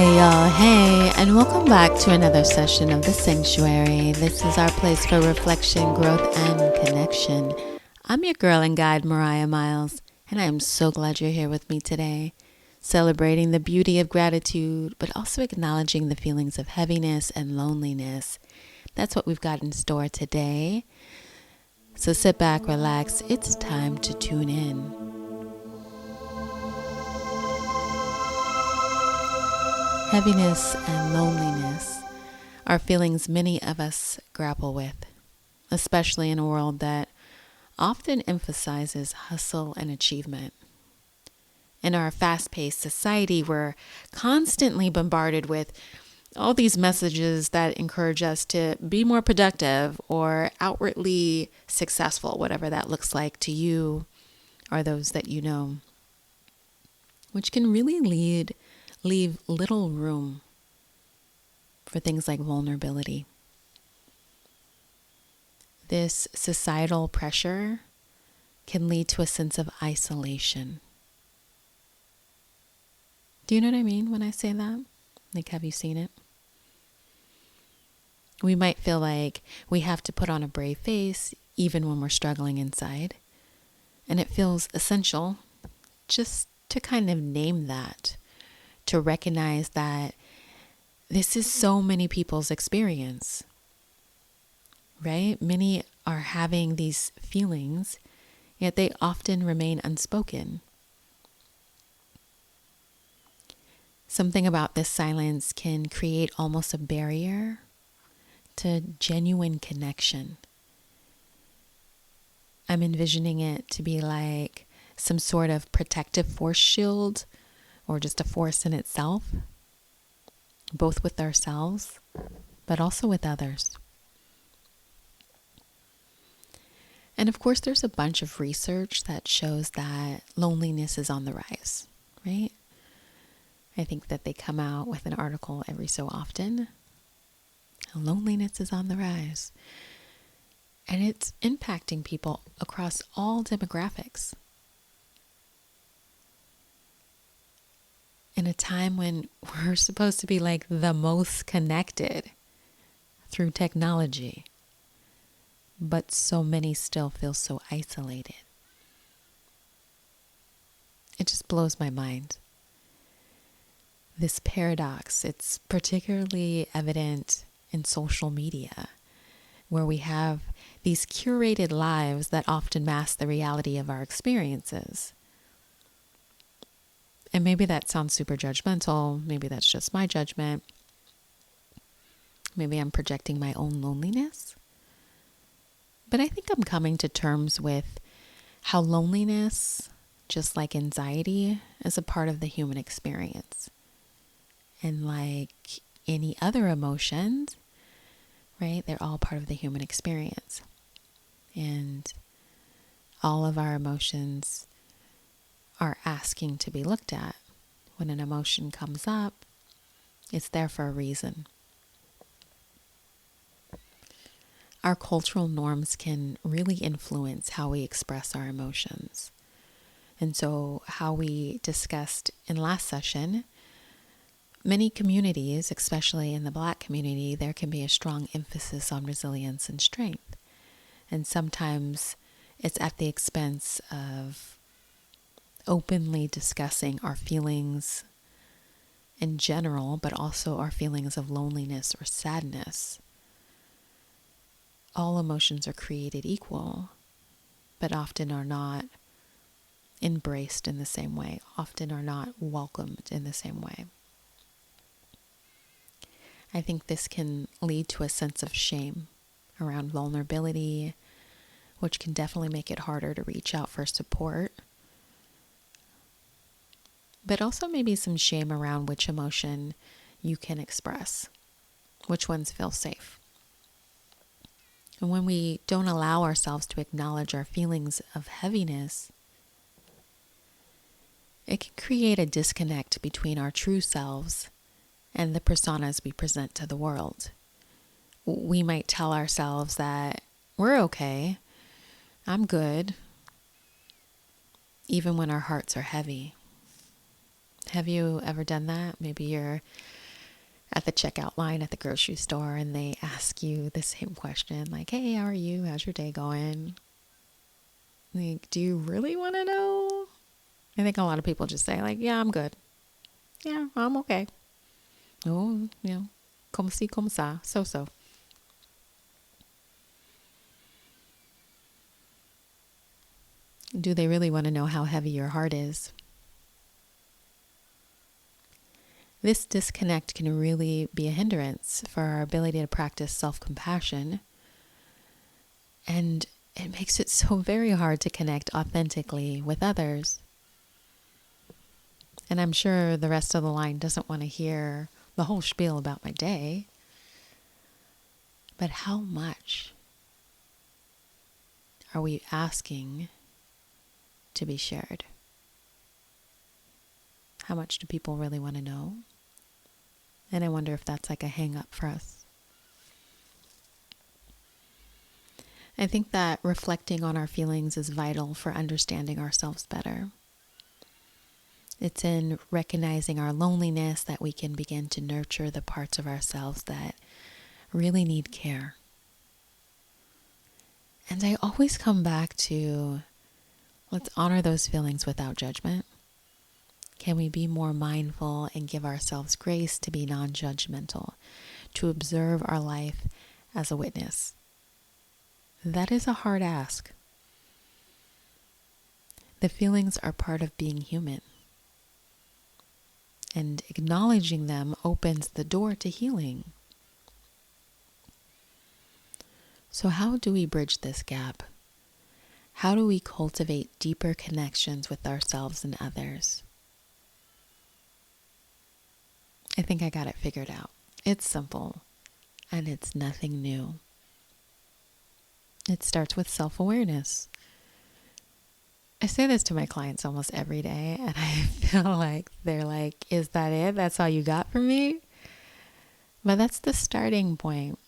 Hey y'all, hey, and welcome back to another session of The Sanctuary. This is our place for reflection, growth, and connection. I'm your girl and guide, Mariah Miles, and I am so glad you're here with me today, celebrating the beauty of gratitude, but also acknowledging the feelings of heaviness and loneliness. That's what we've got in store today. So sit back, relax, it's time to tune in. Heaviness and loneliness are feelings many of us grapple with, especially in a world that often emphasizes hustle and achievement. In our fast-paced society, we're constantly bombarded with all these messages that encourage us to be more productive or outwardly successful, whatever that looks like to you or those that you know, which can really leave little room for things like vulnerability. This societal pressure can lead to a sense of isolation. Do you know what I mean when I say that? Like, have you seen it? We might feel like we have to put on a brave face even when we're struggling inside. And it feels essential just to kind of name that, to recognize that this is so many people's experience, right? Many are having these feelings, yet they often remain unspoken. Something about this silence can create almost a barrier to genuine connection. I'm envisioning it to be like some sort of protective force shield or just a force in itself, both with ourselves, but also with others. And of course, there's a bunch of research that shows that loneliness is on the rise, right? I think that they come out with an article every so often. Loneliness is on the rise. And it's impacting people across all demographics. In a time when we're supposed to be like the most connected through technology, but so many still feel so isolated. It just blows my mind. This paradox, it's particularly evident in social media, where we have these curated lives that often mask the reality of our experiences. And maybe that sounds super judgmental. Maybe that's just my judgment. Maybe I'm projecting my own loneliness. But I think I'm coming to terms with how loneliness, just like anxiety, is a part of the human experience. And like any other emotions, right, they're all part of the human experience. And all of our emotions are asking to be looked at. When an emotion comes up, it's there for a reason. Our cultural norms can really influence how we express our emotions. And so, how we discussed in last session, many communities, especially in the Black community, there can be a strong emphasis on resilience and strength. And sometimes it's at the expense of openly discussing our feelings in general, but also our feelings of loneliness or sadness. All emotions are created equal, but often are not embraced in the same way, often are not welcomed in the same way. I think this can lead to a sense of shame around vulnerability, which can definitely make it harder to reach out for support. But also maybe some shame around which emotion you can express, which ones feel safe. And when we don't allow ourselves to acknowledge our feelings of heaviness, it can create a disconnect between our true selves and the personas we present to the world. We might tell ourselves that we're okay, I'm good, even when our hearts are heavy. Have you ever done that? Maybe you're at the checkout line at the grocery store and they ask you the same question, like, hey, how are you? How's your day going? Like, do you really want to know? I think a lot of people just say, like, yeah, I'm good. Yeah, I'm okay. Oh, como si, como sa, so. Do they really want to know how heavy your heart is? This disconnect can really be a hindrance for our ability to practice self-compassion, and it makes it so very hard to connect authentically with others. And I'm sure the rest of the line doesn't want to hear the whole spiel about my day, but how much are we asking to be shared? How much do people really want to know? And I wonder if that's like a hang up for us. I think that reflecting on our feelings is vital for understanding ourselves better. It's in recognizing our loneliness that we can begin to nurture the parts of ourselves that really need care. And I always come back to, let's honor those feelings without judgment. Can we be more mindful and give ourselves grace to be non-judgmental, to observe our life as a witness? That is a hard ask. The feelings are part of being human. And acknowledging them opens the door to healing. So how do we bridge this gap? How do we cultivate deeper connections with ourselves and others? I think I got it figured out. It's simple, and it's nothing new. It starts with self-awareness. I say this to my clients almost every day, and I feel like they're like, is that it? That's all you got for me? But that's the starting point.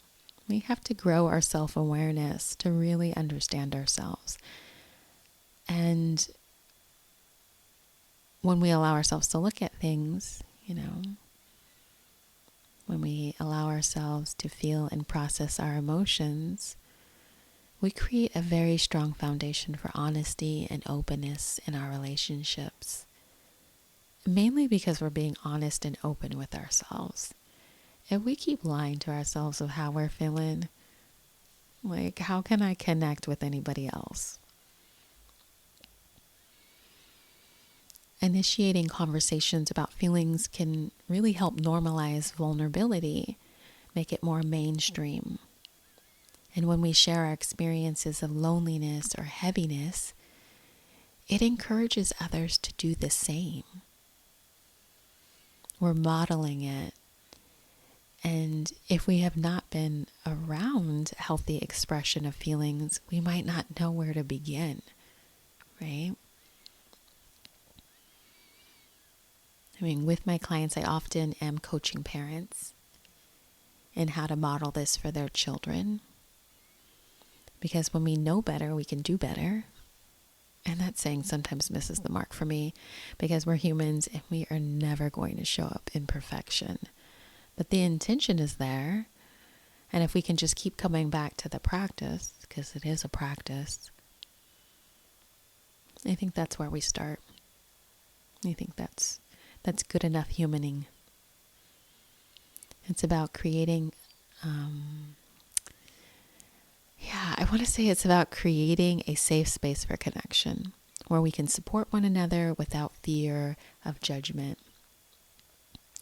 We have to grow our self-awareness to really understand ourselves. And when we allow ourselves to look at things, when we allow ourselves to feel and process our emotions, we create a very strong foundation for honesty and openness in our relationships. Mainly because we're being honest and open with ourselves. If we keep lying to ourselves of how we're feeling, like, how can I connect with anybody else? Initiating conversations about feelings can really help normalize vulnerability, make it more mainstream. And when we share our experiences of loneliness or heaviness, it encourages others to do the same. We're modeling it. And if we have not been around healthy expression of feelings, we might not know where to begin, right? I mean, with my clients, I often am coaching parents in how to model this for their children. Because when we know better, we can do better. And that saying sometimes misses the mark for me because we're humans and we are never going to show up in perfection. But the intention is there. And if we can just keep coming back to the practice, because it is a practice, I think that's where we start. I think that's good enough humaning. It's about creating, I want to say it's about creating a safe space for connection where we can support one another without fear of judgment.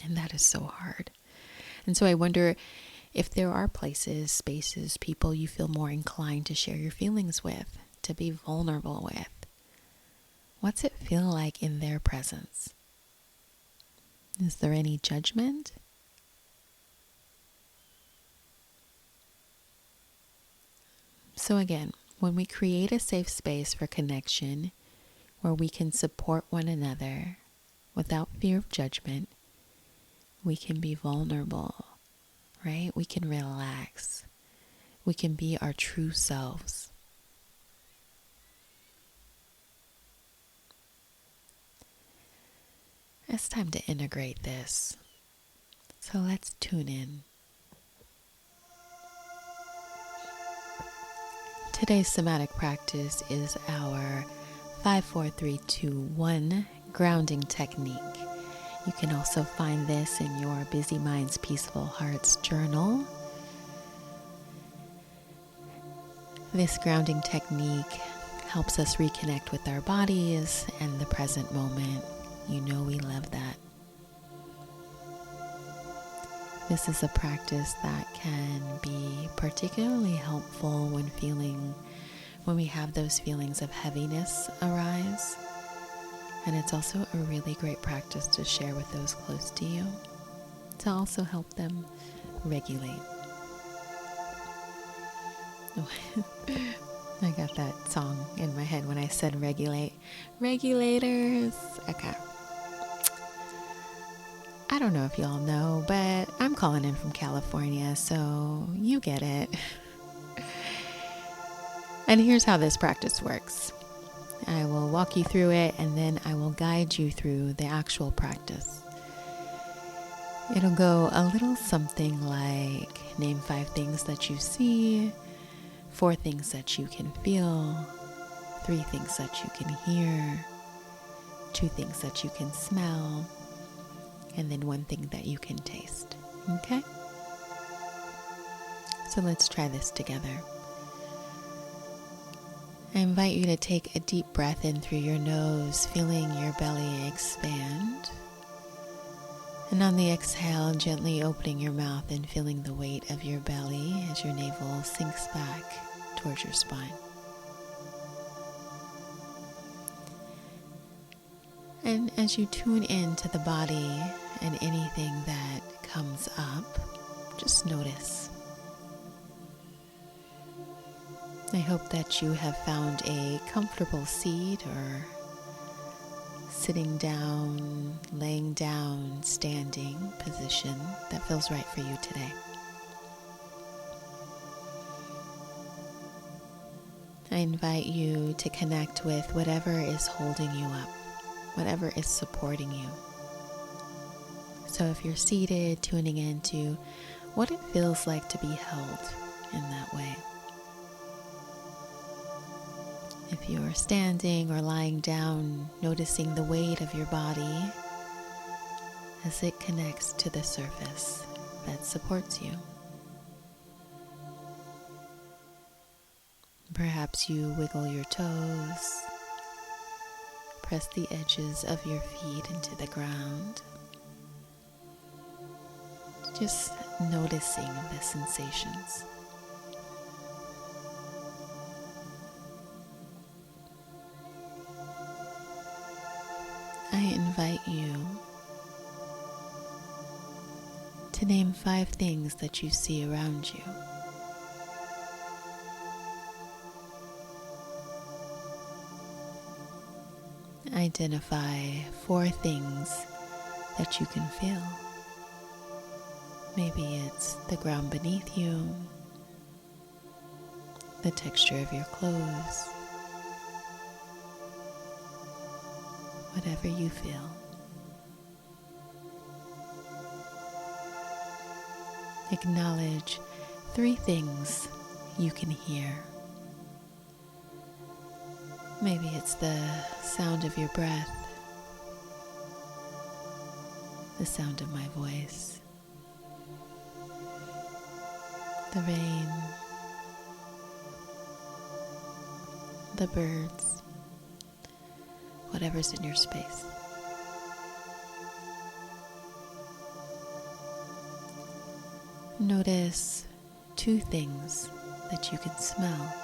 And that is so hard. And so I wonder if there are places, spaces, people you feel more inclined to share your feelings with, to be vulnerable with. What's it feel like in their presence? Is there any judgment? So again, when we create a safe space for connection where we can support one another without fear of judgment, we can be vulnerable, right? We can relax. We can be our true selves. It's time to integrate this. So let's tune in. Today's somatic practice is our 5-4-3-2-1 grounding technique. You can also find this in your Busy Minds, Peaceful Hearts journal. This grounding technique helps us reconnect with our bodies and the present moment. You know we love that. This is a practice that can be particularly helpful when we have those feelings of heaviness arise. And it's also a really great practice to share with those close to you to also help them regulate. I got that song in my head when I said regulate. Regulators. Okay. I don't know if y'all know, but I'm calling in from California, so you get it. And here's how this practice works. I will walk you through it, and then I will guide you through the actual practice. It'll go a little something like name 5 things that you see, 4 things that you can feel, 3 things that you can hear, 2 things that you can smell, and then 1 thing that you can taste. Okay? So let's try this together. I invite you to take a deep breath in through your nose, feeling your belly expand. And on the exhale, gently opening your mouth and feeling the weight of your belly as your navel sinks back towards your spine. And as you tune into the body and anything that comes up, just notice. I hope that you have found a comfortable seat or sitting down, laying down, standing position that feels right for you today. I invite you to connect with whatever is holding you up, whatever is supporting you. So if you're seated, tuning into what it feels like to be held in that way. If you're standing or lying down, noticing the weight of your body as it connects to the surface that supports you. Perhaps you wiggle your toes, press the edges of your feet into the ground, just noticing the sensations. I invite you to name 5 things that you see around you. Identify 4 things that you can feel. Maybe it's the ground beneath you, the texture of your clothes, whatever you feel. Acknowledge 3 things you can hear. Maybe it's the sound of your breath, the sound of my voice, the rain, the birds, whatever's in your space. Notice 2 things that you can smell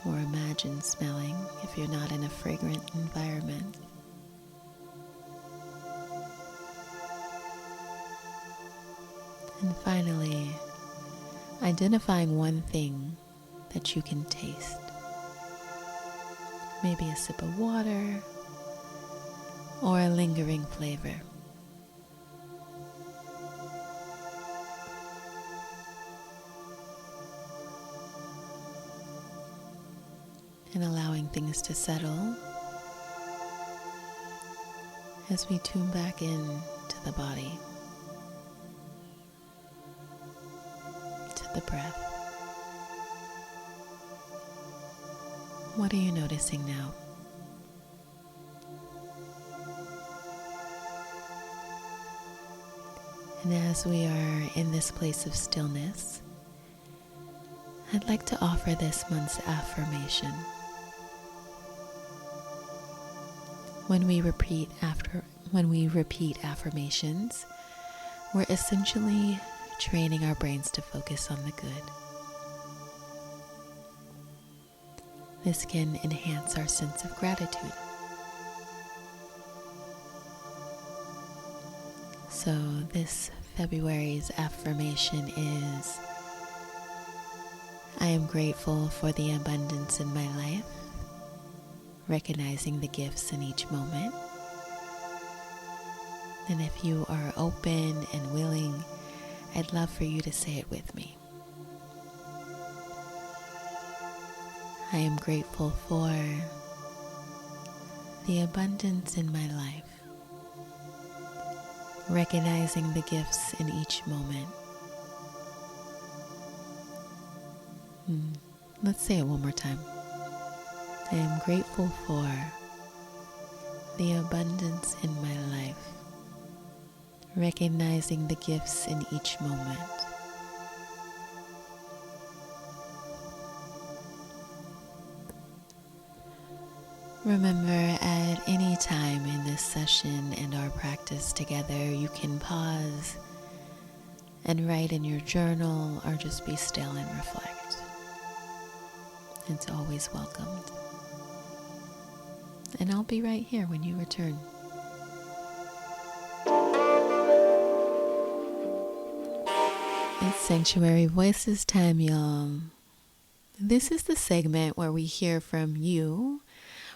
or imagine smelling if you're not in a fragrant environment. And finally, identifying 1 thing that you can taste. Maybe a sip of water or a lingering flavor. And allowing things to settle as we tune back in to the body. the breath. What are you noticing now? And as we are in this place of stillness, I'd like to offer this month's affirmation. When we repeat affirmations, we're essentially training our brains to focus on the good. This can enhance our sense of gratitude. So this February's affirmation is, I am grateful for the abundance in my life, recognizing the gifts in each moment. And if you are open and willing, I'd love for you to say it with me. I am grateful for the abundance in my life, recognizing the gifts in each moment. Let's say it one more time. I am grateful for the abundance in my life, recognizing the gifts in each moment. Remember, at any time in this session and our practice together, you can pause and write in your journal or just be still and reflect. It's always welcomed. And I'll be right here when you return. It's Sanctuary Voices time, y'all. This is the segment where we hear from you.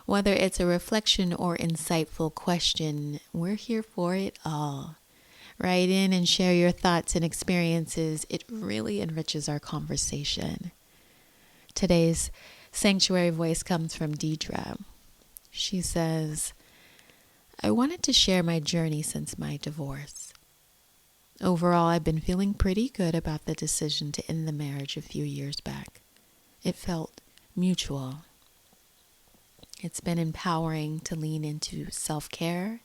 Whether it's a reflection or insightful question, we're here for it all. Write in and share your thoughts and experiences. It really enriches our conversation. Today's Sanctuary Voice comes from Deidre. She says, I wanted to share my journey since my divorce. Overall, I've been feeling pretty good about the decision to end the marriage a few years back. It felt mutual. It's been empowering to lean into self-care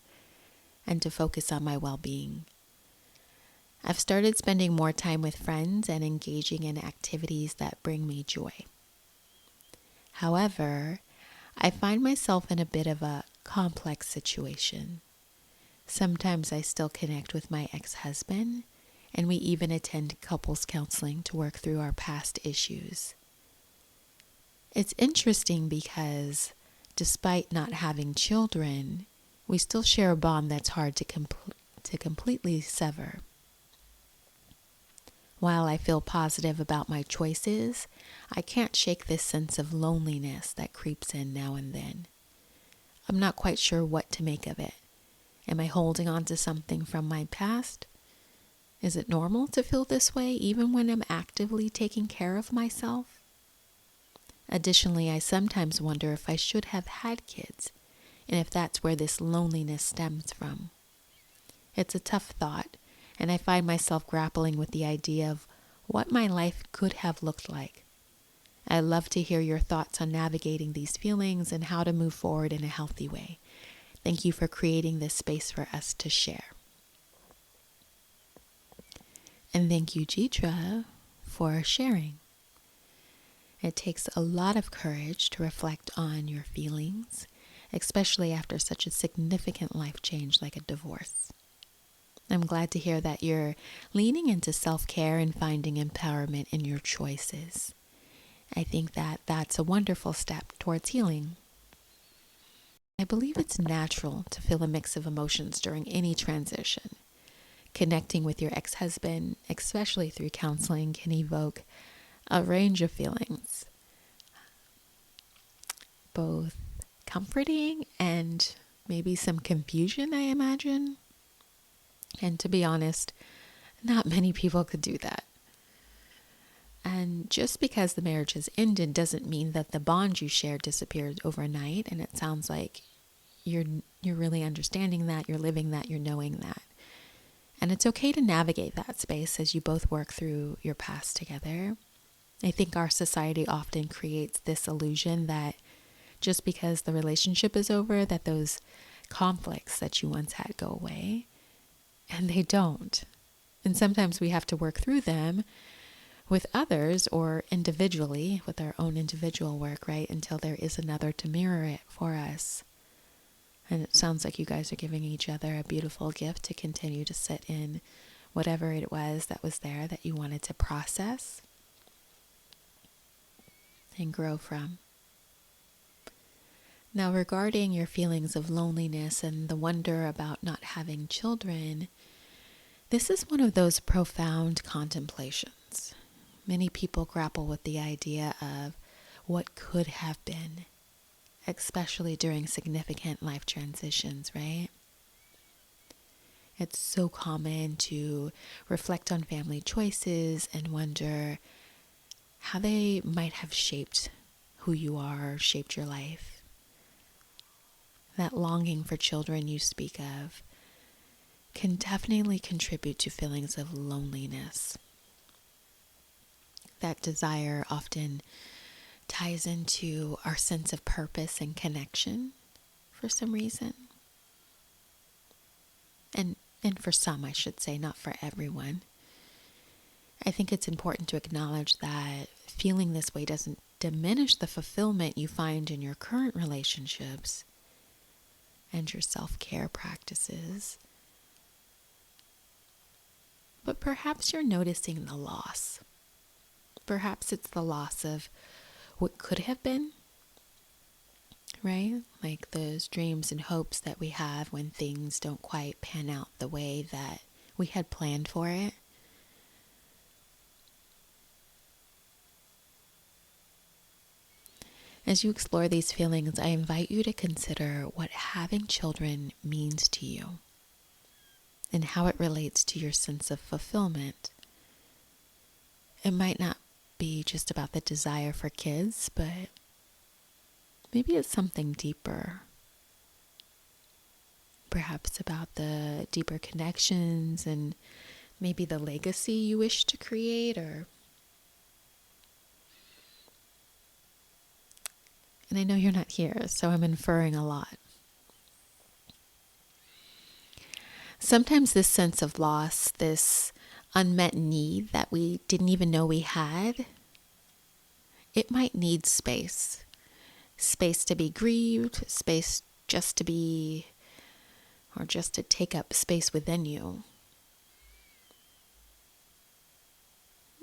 and to focus on my well-being. I've started spending more time with friends and engaging in activities that bring me joy. However, I find myself in a bit of a complex situation. Sometimes I still connect with my ex-husband, and we even attend couples counseling to work through our past issues. It's interesting because despite not having children, we still share a bond that's hard to completely sever. While I feel positive about my choices, I can't shake this sense of loneliness that creeps in now and then. I'm not quite sure what to make of it. Am I holding on to something from my past? Is it normal to feel this way even when I'm actively taking care of myself? Additionally, I sometimes wonder if I should have had kids and if that's where this loneliness stems from. It's a tough thought, and I find myself grappling with the idea of what my life could have looked like. I'd love to hear your thoughts on navigating these feelings and how to move forward in a healthy way. Thank you for creating this space for us to share. And thank you, Deidre, for sharing. It takes a lot of courage to reflect on your feelings, especially after such a significant life change like a divorce. I'm glad to hear that you're leaning into self-care and finding empowerment in your choices. I think that that's a wonderful step towards healing. I believe it's natural to feel a mix of emotions during any transition. Connecting with your ex-husband, especially through counseling, can evoke a range of feelings, both comforting and maybe some confusion, I imagine. And to be honest, not many people could do that. And just because the marriage has ended doesn't mean that the bond you shared disappeared overnight. And it sounds like you're really understanding that, you're living that, you're knowing that. And it's okay to navigate that space as you both work through your past together. I think our society often creates this illusion that just because the relationship is over, that those conflicts that you once had go away. And they don't. And sometimes we have to work through them with others or individually with our own individual work, right? Until there is another to mirror it for us. And it sounds like you guys are giving each other a beautiful gift to continue to sit in whatever it was that was there that you wanted to process and grow from. Now, regarding your feelings of loneliness and the wonder about not having children, this is one of those profound contemplations. Many people grapple with the idea of what could have been, especially during significant life transitions, right? It's so common to reflect on family choices and wonder how they might have shaped who you are, shaped your life. That longing for children you speak of can definitely contribute to feelings of loneliness. That desire often ties into our sense of purpose and connection for some reason. And for some, I should say, not for everyone. I think it's important to acknowledge that feeling this way doesn't diminish the fulfillment you find in your current relationships and your self-care practices. But perhaps you're noticing the loss. Perhaps it's the loss of what could have been, right? Like those dreams and hopes that we have when things don't quite pan out the way that we had planned for it. As you explore these feelings, I invite you to consider what having children means to you and how it relates to your sense of fulfillment. It might not be just about the desire for kids, but maybe it's something deeper. Perhaps about the deeper connections and maybe the legacy you wish to create, and I know you're not here, so I'm inferring a lot. Sometimes this sense of loss, this unmet need that we didn't even know we had, it might need space. Space to be grieved, space just to be, or just to take up space within you.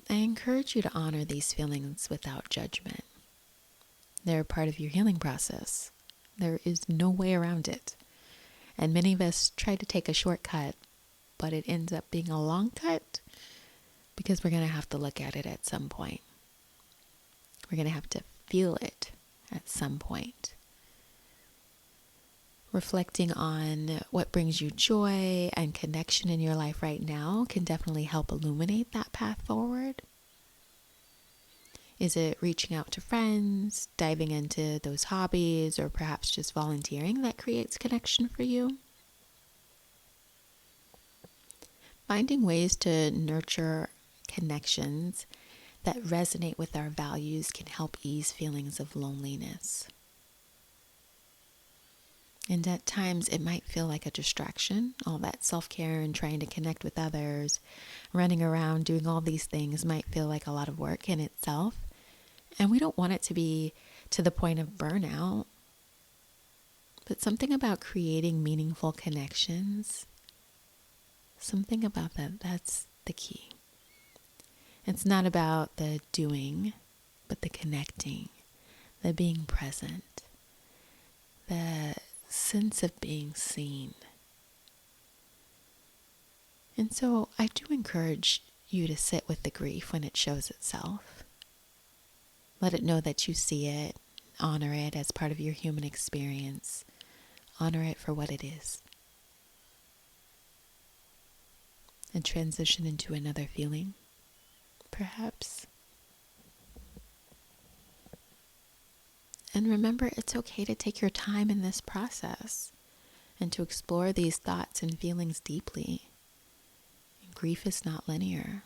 I encourage you to honor these feelings without judgment. They're part of your healing process. There is no way around it. And many of us try to take a shortcut, but it ends up being a long cut because we're going to have to look at it at some point. We're going to have to feel it at some point. Reflecting on what brings you joy and connection in your life right now can definitely help illuminate that path forward. Is it reaching out to friends, diving into those hobbies, or perhaps just volunteering that creates connection for you? Finding ways to nurture connections that resonate with our values can help ease feelings of loneliness. And at times it might feel like a distraction, all that self-care and trying to connect with others, running around doing all these things might feel like a lot of work in itself. And we don't want it to be to the point of burnout. But something about creating meaningful connections, something about that's the key. It's not about the doing, but the connecting, the being present, the sense of being seen. And so I do encourage you to sit with the grief when it shows itself. Let it know that you see it, honor it as part of your human experience, honor it for what it is, and transition into another feeling, perhaps. And remember, it's okay to take your time in this process and to explore these thoughts and feelings deeply. grief is not linear,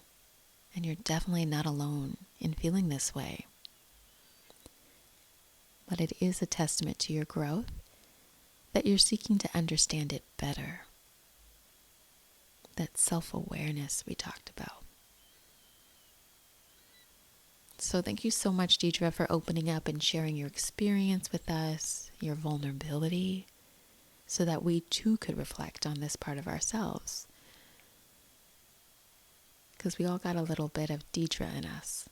and you're definitely not alone in feeling this way. But it is a testament to your growth that you're seeking to understand it better. That self-awareness we talked about. So thank you so much, Deidre, for opening up and sharing your experience with us, your vulnerability, so that we too could reflect on this part of ourselves. Because we all got a little bit of Deidre in us.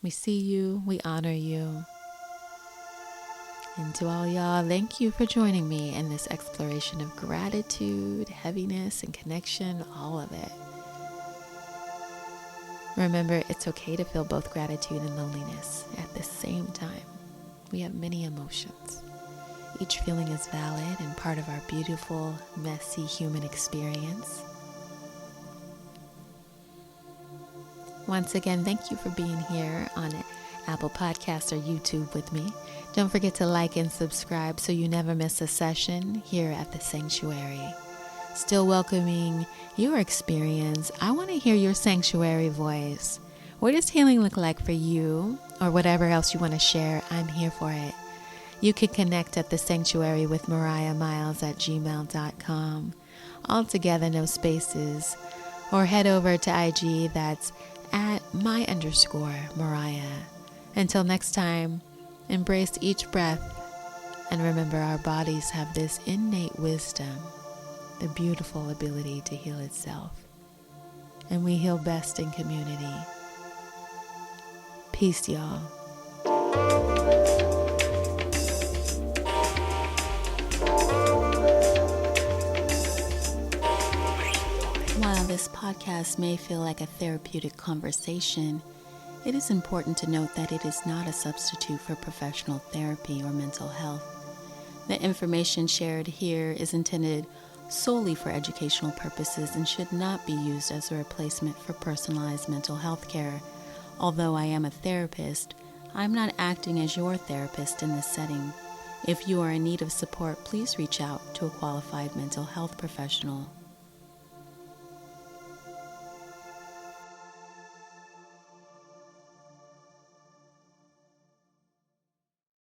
We see you, we honor you. And to all y'all, thank you for joining me in this exploration of gratitude, heaviness, and connection, all of it. Remember, it's okay to feel both gratitude and loneliness at the same time. We have many emotions. Each feeling is valid and part of our beautiful, messy human experience. Once again, thank you for being here on Apple Podcasts or YouTube with me. Don't forget to like and subscribe so you never miss a session here at the Sanctuary. Still welcoming your experience. I want to hear your sanctuary voice. What does healing look like for you, or whatever else you want to share? I'm here for it. You can connect at the Sanctuary with mariahmiles@gmail.com. All together, no spaces. Or head over to IG, that's at @my_Mariah. Until next time, embrace each breath and remember our bodies have this innate wisdom, the beautiful ability to heal itself. And we heal best in community. Peace, y'all. While this podcast may feel like a therapeutic conversation, it is important to note that it is not a substitute for professional therapy or mental health. The information shared here is intended solely for educational purposes and should not be used as a replacement for personalized mental health care. Although I am a therapist, I'm not acting as your therapist in this setting. If you are in need of support, please reach out to a qualified mental health professional.